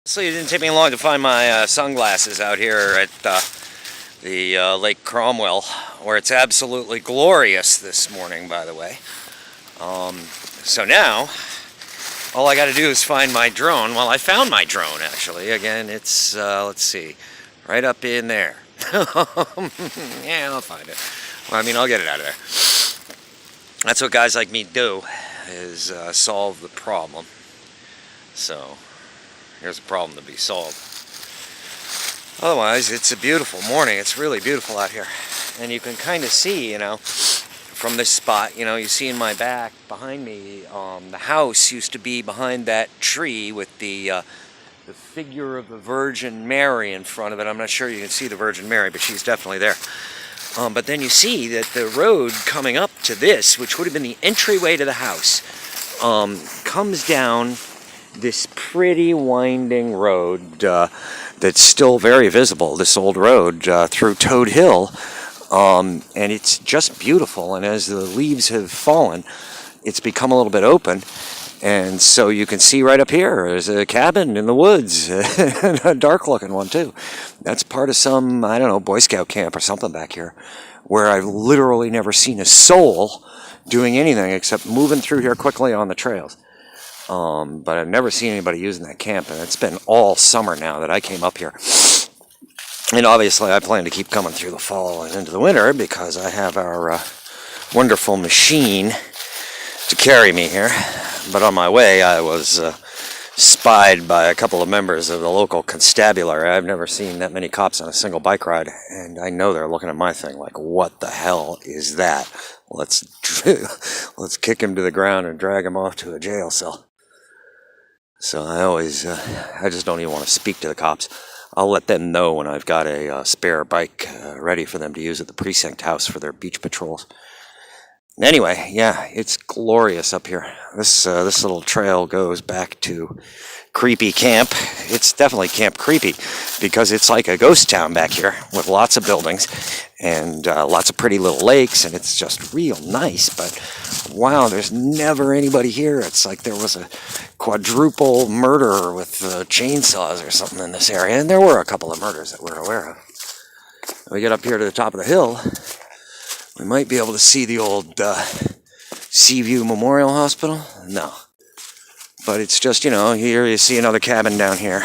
So it didn't take me long to find my sunglasses out here at the Lake Cromwell, where it's absolutely glorious this morning, by the way. So now, all I got to do is find my drone. Well, I found my drone, actually. Again, it's, let's see, right up in there. Yeah, I'll find it. Well, I mean, I'll get it out of there. That's what guys like me do, is solve the problem. So here's a problem to be solved. Otherwise, it's a beautiful morning. It's really beautiful out here. And you can kind of see, from this spot, you see in my back, behind me, the house used to be behind that tree with the figure of the Virgin Mary in front of it. I'm not sure you can see the Virgin Mary, but she's definitely there. But then you see that the road coming up to this, which would have been the entryway to the house, comes down this pretty winding road that's still very visible, this old road through Toad Hill, and it's just beautiful. And as the leaves have fallen, it's become a little bit open, and so you can see right up here there's a cabin in the woods, and a dark looking one too. That's part of some, I don't know, Boy Scout camp or something back here, where I've literally never seen a soul doing anything except moving through here quickly on the trails. But I've never seen anybody using that camp, and it's been all summer now that I came up here. And obviously I plan to keep coming through the fall and into the winter because I have our wonderful machine to carry me here. But on my way I was spied by a couple of members of the local constabulary. I've never seen that many cops on a single bike ride, and I know they're looking at my thing like, what the hell is that? Let's kick him to the ground and drag him off to a jail cell. So I just don't even want to speak to the cops. I'll let them know when I've got a spare bike ready for them to use at the precinct house for their beach patrols. Anyway, yeah, it's glorious up here. This little trail goes back to Creepy Camp. It's definitely Camp Creepy because it's like a ghost town back here with lots of buildings and lots of pretty little lakes, and it's just real nice. But wow, there's never anybody here. It's like there was a quadruple murder with chainsaws or something in this area, and there were a couple of murders that we're aware of. When we get up here to the top of the hill, we might be able to see the old Seaview Memorial Hospital. No. But it's just, here you see another cabin down here.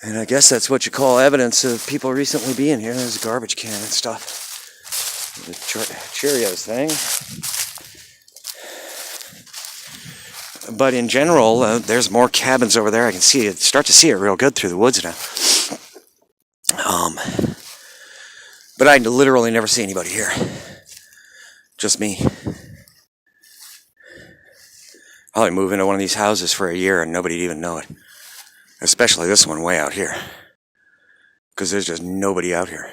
And I guess that's what you call evidence of people recently being here. There's a garbage can and stuff. The Cheerios thing. But in general, there's more cabins over there. I can see it, start to see it real good through the woods now. But I literally never see anybody here. Just me. Probably move into one of these houses for a year and nobody'd even know it. Especially this one way out here. Because there's just nobody out here.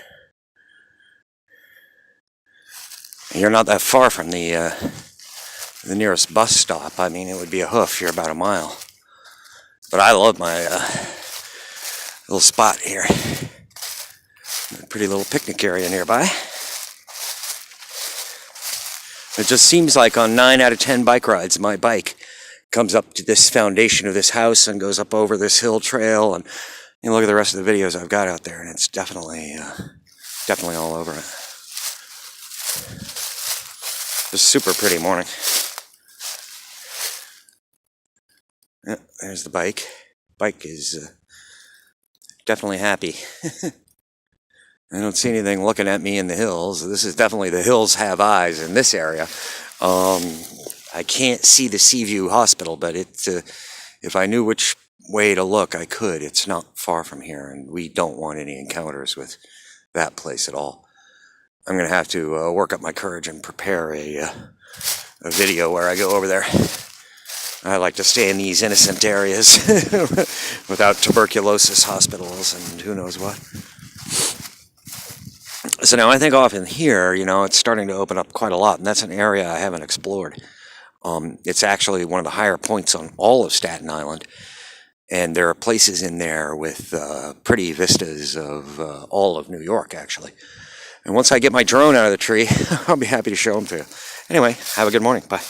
And you're not that far from the nearest bus stop. I mean, it would be a hoof. You're about a mile. But I love my little spot here. A pretty little picnic area nearby. It just seems like on 9 out of 10 bike rides, my bike comes up to this foundation of this house and goes up over this hill trail. And you look at the rest of the videos I've got out there, and it's definitely all over it. It's a super pretty morning. Yeah, there's the bike. Bike is definitely happy. I don't see anything looking at me in the hills. This is definitely the hills have eyes in this area. I can't see the Seaview Hospital, but if I knew which way to look, I could. It's not far from here, and we don't want any encounters with that place at all. I'm going to have to work up my courage and prepare a video where I go over there. I like to stay in these innocent areas without tuberculosis hospitals and who knows what. So now I think off in here, it's starting to open up quite a lot, and that's an area I haven't explored. It's actually one of the higher points on all of Staten Island, and there are places in there with pretty vistas of all of New York, actually. And once I get my drone out of the tree, I'll be happy to show them to you. Anyway, have a good morning. Bye.